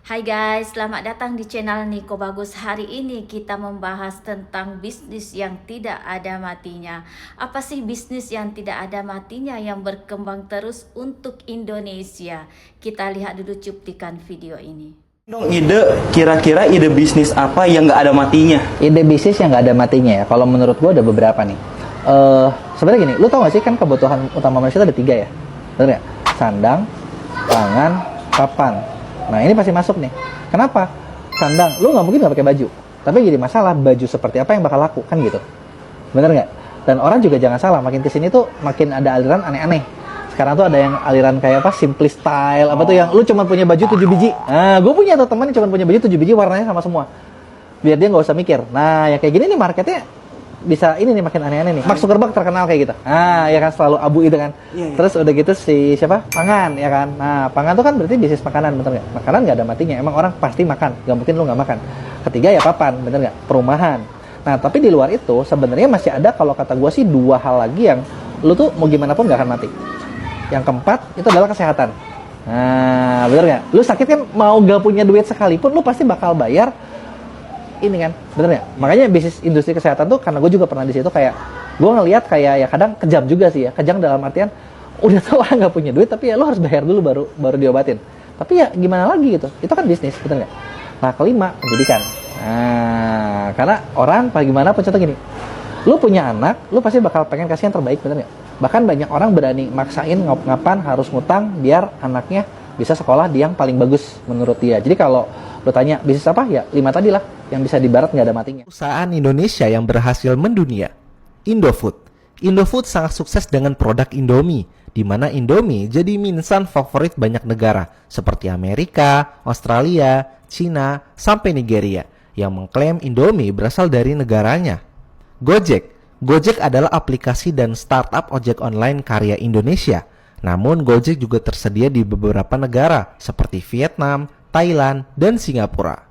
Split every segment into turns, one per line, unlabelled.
Hai guys, selamat datang di channel Niko Bagus. Hari ini kita membahas tentang bisnis yang tidak ada matinya. Apa sih bisnis yang tidak ada matinya yang berkembang terus untuk Indonesia? Kita lihat dulu cuplikan video ini.
Dong kira-kira ide bisnis apa yang nggak ada matinya?
Ide bisnis yang nggak ada matinya ya. Kalau menurut gua ada beberapa nih. Sebenarnya gini, lu tau gak sih kan kebutuhan utama manusia itu ada 3 ya? Bener nggak? Sandang, pangan, papan. Nah ini pasti masuk nih. Kenapa? Sandang, lu nggak mungkin nggak pakai baju. Tapi jadi masalah baju seperti apa yang bakal laku kan gitu. Bener nggak? Dan orang juga jangan salah, makin kesini tuh makin ada aliran aneh-aneh. Sekarang tuh ada yang aliran kayak apa, simply style, apa tuh yang lu cuma punya baju 7 biji. Nah, gue punya tuh teman yang cuma punya baju 7 biji warnanya sama semua. Biar dia nggak usah mikir. Nah, ya kayak gini nih marketnya bisa ini nih makin aneh-aneh nih. Mark Zuckerberg terkenal kayak gitu. Ah, ya kan selalu abu itu kan.
Iya.
Terus udah gitu si siapa? Pangan ya kan. Nah, pangan tuh kan berarti bisnis makanan, bener nggak? Makanan nggak ada matinya. Emang orang pasti makan. Nggak mungkin lu nggak makan. Ketiga ya papan, bener nggak? Perumahan. Nah, tapi di luar itu sebenarnya masih ada kalau kata gue sih 2 hal lagi yang lu tuh mau gimana pun nggak akan mati. Yang keempat itu adalah kesehatan. Nah, bener nggak? Lu sakit kan mau gak punya duit sekalipun, lu pasti bakal bayar ini kan, bener nggak? Makanya bisnis industri kesehatan tuh, karena gue juga pernah di situ kayak, gue ngelihat kayak ya kadang kejam juga sih ya, kejam dalam artian udah tau orang nggak punya duit, tapi ya lu harus bayar dulu baru diobatin. Tapi ya gimana lagi gitu? Itu kan bisnis, bener nggak? Nah, kelima pendidikan. Nah, karena orang gimana pun contoh gini, lu punya anak, lu pasti bakal pengen kasih yang terbaik, bener nggak? Bahkan banyak orang berani maksain ngap-ngapan harus ngutang biar anaknya bisa sekolah di yang paling bagus menurut dia. Jadi kalau lu tanya bisnis apa, ya 5 tadi lah yang bisa di barat nggak ada matinya.
Perusahaan Indonesia yang berhasil mendunia, Indofood. Indofood sangat sukses dengan produk Indomie, di mana Indomie jadi mie instan favorit banyak negara seperti Amerika, Australia, Cina, sampai Nigeria yang mengklaim Indomie berasal dari negaranya. Gojek. Gojek adalah aplikasi dan startup ojek online karya Indonesia. Namun Gojek juga tersedia di beberapa negara seperti Vietnam, Thailand, dan Singapura.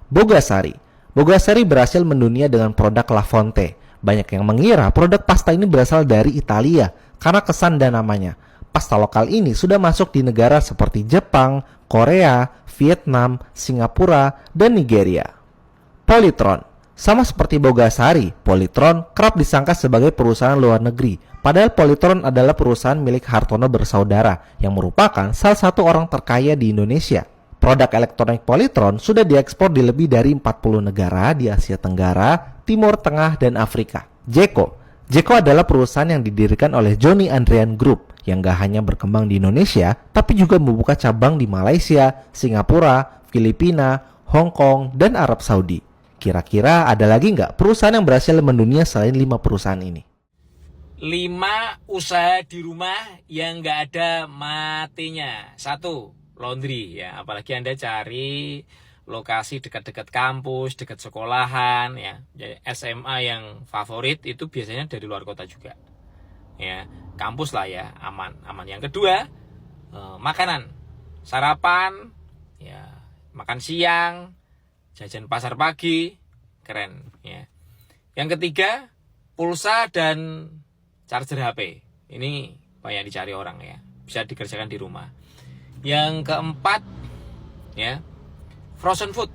Bogasari. Bogasari berhasil mendunia dengan produk La Fonte. Banyak yang mengira produk pasta ini berasal dari Italia karena kesan dan namanya. Pasta lokal ini sudah masuk di negara seperti Jepang, Korea, Vietnam, Singapura, dan Nigeria. Polytron. Sama seperti Bogasari, Polytron kerap disangka sebagai perusahaan luar negeri. Padahal Polytron adalah perusahaan milik Hartono bersaudara yang merupakan salah satu orang terkaya di Indonesia. Produk elektronik Polytron sudah diekspor di lebih dari 40 negara di Asia Tenggara, Timur Tengah, dan Afrika. Jeko. Jeko adalah perusahaan yang didirikan oleh Johnny Andrean Group yang gak hanya berkembang di Indonesia, tapi juga membuka cabang di Malaysia, Singapura, Filipina, Hong Kong, dan Arab Saudi. Kira-kira ada lagi nggak perusahaan yang berhasil mendunia selain 5 perusahaan ini?
5 usaha di rumah yang nggak ada matinya. 1, laundry ya. Apalagi Anda cari lokasi dekat-dekat kampus, dekat sekolahan ya. Jadi SMA yang favorit itu biasanya dari luar kota juga. Ya, kampus lah ya, aman. Yang kedua, makanan. Sarapan, ya, makan siang, jajan pasar pagi, keren ya. Yang ketiga, pulsa dan charger HP. Ini banyak dicari orang ya, bisa dikerjakan di rumah. Yang keempat, ya, frozen food.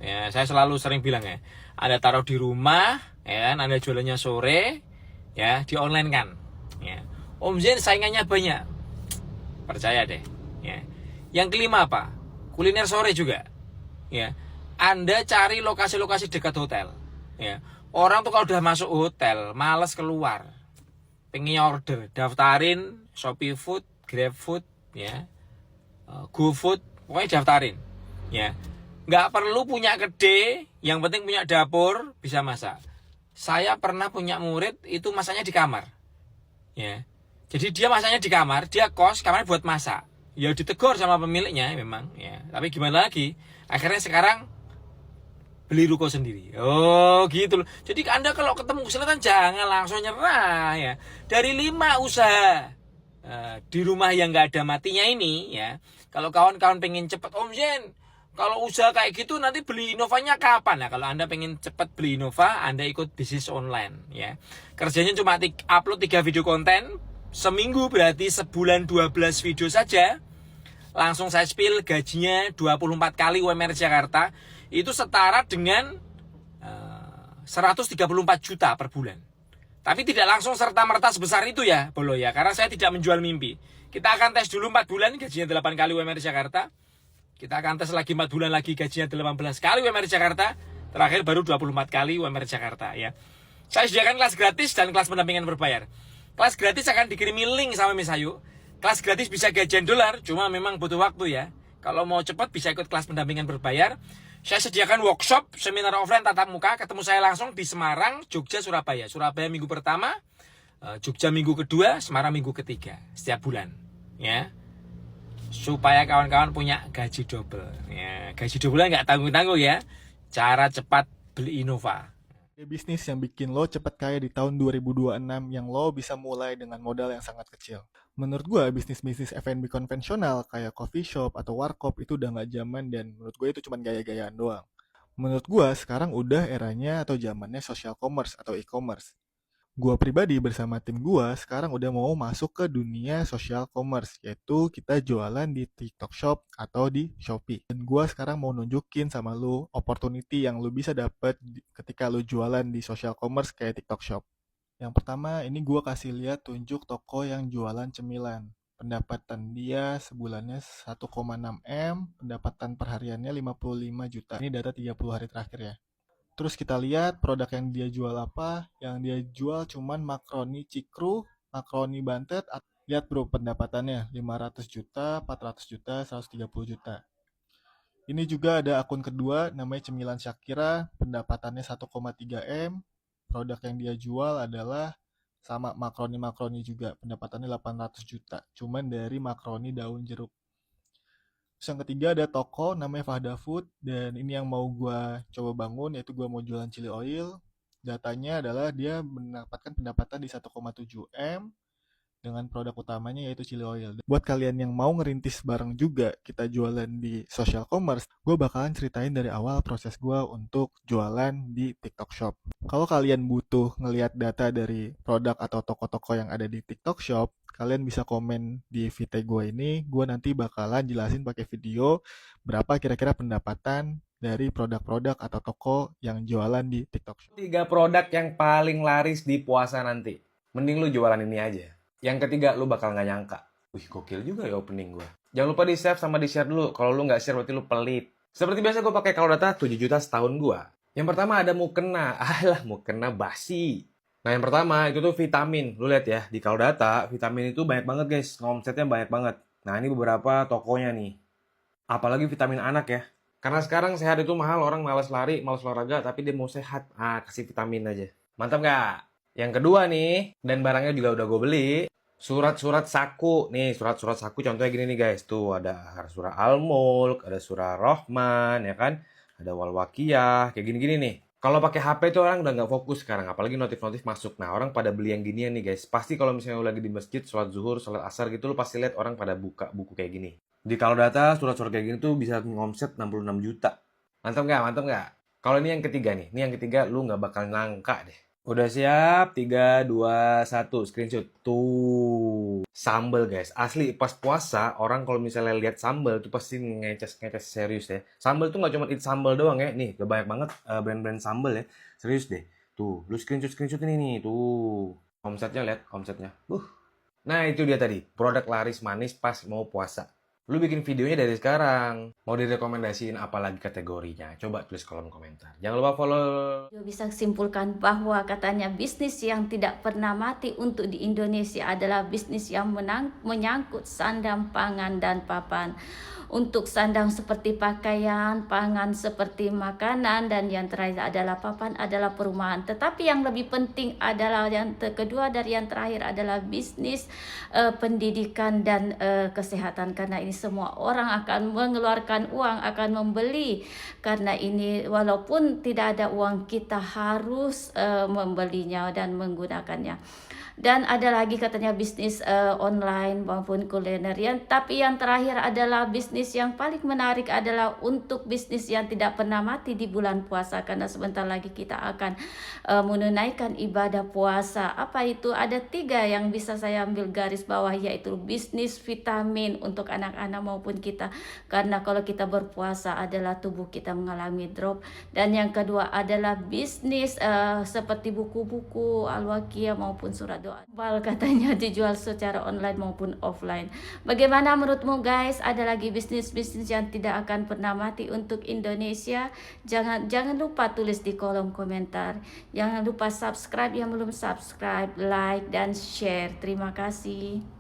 Ya, saya selalu sering bilang ya, Anda taruh di rumah, ya, Anda jualannya sore, ya, di online kan. Ya. Om Zen saingannya banyak, percaya deh. Ya. Yang kelima apa? Kuliner sore juga. Ya. Anda cari lokasi-lokasi dekat hotel. Ya. Orang tuh kalau udah masuk hotel, males keluar. Pengen order, daftarin Shopee Food, Grab Food, ya, GoFood, pokoknya daftarin. Ya. Nggak perlu punya gede, yang penting punya dapur, bisa masak. Saya pernah punya murid itu masaknya di kamar. Ya. Jadi dia masaknya di kamar, dia kos, kamarnya buat masak. Ya ditegur sama pemiliknya memang. Ya. Tapi gimana lagi? Akhirnya sekarang beli ruko sendiri. Oh gitu loh. Jadi Anda kalau ketemu kesulitan jangan langsung nyerah ya. Dari 5 usaha di rumah yang nggak ada matinya ini ya. Kalau kawan-kawan pengen cepet, Om Zen, kalau usaha kayak gitu nanti beli Innovanya kapan? Nah, kalau Anda pengen cepet beli Innova, Anda ikut bisnis online ya. Kerjanya cuma upload 3 video konten seminggu, berarti sebulan 12 video saja. langsung saya spill, gajinya 24 kali UMR Jakarta, itu setara dengan 134 juta per bulan. Tapi tidak langsung serta-merta sebesar itu ya, Bolo ya, karena saya tidak menjual mimpi. Kita akan tes dulu 4 bulan, gajinya 8 kali UMR Jakarta. Kita akan tes lagi 4 bulan lagi, gajinya 18 kali UMR Jakarta. Terakhir baru 24 kali UMR Jakarta ya. Saya sediakan kelas gratis dan kelas pendampingan berbayar. Kelas gratis akan dikirimi link sama Miss Ayu. Kelas gratis bisa gajian dolar, cuma memang butuh waktu ya. Kalau mau cepat bisa ikut kelas pendampingan berbayar. Saya sediakan workshop, seminar offline tatap muka. Ketemu saya langsung di Semarang, Jogja, Surabaya. Surabaya minggu pertama, Jogja minggu kedua, Semarang minggu ketiga. Setiap bulan ya. Supaya kawan-kawan punya gaji double ya. Gaji double nggak tanggung-tanggung ya. Cara cepat beli Innova.
Bisnis yang bikin lo cepat kaya di tahun 2026 yang lo bisa mulai dengan modal yang sangat kecil. Menurut gue, bisnis-bisnis F&B konvensional kayak coffee shop atau warkop itu udah nggak zaman dan menurut gue itu cuma gaya-gayaan doang. Menurut gue, sekarang udah eranya atau zamannya social commerce atau e-commerce. Gua pribadi bersama tim gua sekarang udah mau masuk ke dunia social commerce, yaitu kita jualan di TikTok Shop atau di Shopee. Dan gua sekarang mau nunjukin sama lu opportunity yang lu bisa dapet ketika lu jualan di social commerce kayak TikTok Shop. Yang pertama, ini gua kasih lihat tunjuk toko yang jualan cemilan. Pendapatan dia sebulannya 1,6 M, pendapatan perhariannya 55 juta. Ini data 30 hari terakhir ya. Terus kita lihat produk yang dia jual apa. Yang dia jual cuman makaroni cikru, makaroni bantet. Lihat bro pendapatannya 500 juta, 400 juta, 130 juta. Ini juga ada akun kedua namanya Cemilan Syakira. Pendapatannya 1,3 M. Produk yang dia jual adalah sama makaroni juga. Pendapatannya 800 juta. Cuman dari makaroni daun jeruk. Terus yang ketiga ada toko namanya Fahda Food, dan ini yang mau gue coba bangun, yaitu gue mau jualan chili oil. Datanya adalah dia mendapatkan pendapatan di 1,7 M dengan produk utamanya yaitu chili oil. Buat kalian yang mau ngerintis bareng juga kita jualan di social commerce, gue bakalan ceritain dari awal proses gue untuk jualan di TikTok Shop. Kalau kalian butuh ngelihat data dari produk atau toko-toko yang ada di TikTok Shop, kalian bisa komen di VT gue ini. Gue nanti bakalan jelasin pakai video berapa kira-kira pendapatan dari produk-produk atau toko yang jualan di TikTok Shop.
3 produk yang paling laris di puasa nanti. Mending lu jualan ini aja. Yang ketiga, lu bakal nggak nyangka. Wih, gokil juga ya opening gue. Jangan lupa di-save sama di-share dulu. Kalau lu nggak share berarti lu pelit. Seperti biasa gue pakai kalau data 7 juta setahun gue. Yang pertama ada mukena. Alah, mukena basi. Nah, yang pertama itu tuh vitamin. Lu lihat ya, di kalau data, vitamin itu banyak banget guys. Omsetnya banyak banget. Nah, ini beberapa tokonya nih. Apalagi vitamin anak ya. Karena sekarang sehat itu mahal, orang malas lari, malas olahraga, tapi dia mau sehat. Kasih vitamin aja. Mantap nggak? Yang kedua nih, dan barangnya juga udah gue beli. Surat-surat saku. Nih, surat-surat saku contohnya gini nih guys. Tuh ada surah Al-Mulk, ada surah Rahman, ya kan? Ada Wal-Wakiyah, kayak gini-gini nih. Kalau pakai HP tuh orang udah nggak fokus sekarang, apalagi notif-notif masuk. Nah, orang pada beli yang ginian nih guys. Pasti kalau misalnya lu lagi di masjid, sholat zuhur, sholat asar gitu, lu pasti lihat orang pada buka buku kayak gini. Di kalau data, surat-surat kayak gini tuh bisa ngomset 66 juta. Mantap nggak? Mantap nggak? Kalau ini yang ketiga nih. Ini yang ketiga lu nggak bakal nyangka deh. Udah siap? 3, 2, 1. Screenshot. Tuh. Sambal guys. Asli pas puasa, orang kalau misalnya lihat sambal tuh pasti ngeces-ngeces serius ya. Sambal tuh nggak cuma eat sambal doang ya. Nih, udah banyak banget brand-brand sambal ya. Serius deh. Tuh, lu screenshot ini nih. Tuh. Omsetnya lihat, omsetnya. Nah, itu dia tadi. Produk laris manis pas mau puasa. Lu bikin videonya dari sekarang. Mau direkomendasiin apa lagi kategorinya? Coba tulis kolom komentar. Jangan lupa follow.
Bisa simpulkan bahwa katanya bisnis yang tidak pernah mati untuk di Indonesia adalah bisnis yang menyangkut sandang, pangan, dan papan. Untuk sandang seperti pakaian, pangan seperti makanan, dan yang terakhir adalah papan adalah perumahan. Tetapi yang lebih penting adalah yang kedua dari yang terakhir adalah bisnis pendidikan dan kesehatan. Karena ini semua orang akan mengeluarkan uang, akan membeli. Karena ini walaupun tidak ada uang kita harus membelinya dan menggunakannya. Dan ada lagi katanya bisnis online maupun kuliner. Tapi yang terakhir adalah bisnis yang paling menarik adalah untuk bisnis yang tidak pernah mati di bulan puasa, karena sebentar lagi kita akan menunaikan ibadah puasa. Apa itu? Ada 3 yang bisa saya ambil garis bawah, yaitu bisnis vitamin untuk anak-anak maupun kita, karena kalau kita berpuasa adalah tubuh kita mengalami drop. Dan yang kedua adalah bisnis seperti buku-buku Al-Waqiah maupun surat doa. Katanya dijual secara online maupun offline. Bagaimana menurutmu guys? Ada lagi bisnis-bisnis yang tidak akan pernah mati untuk Indonesia? Jangan lupa tulis di kolom komentar. Jangan lupa subscribe yang belum subscribe, like dan share. Terima kasih.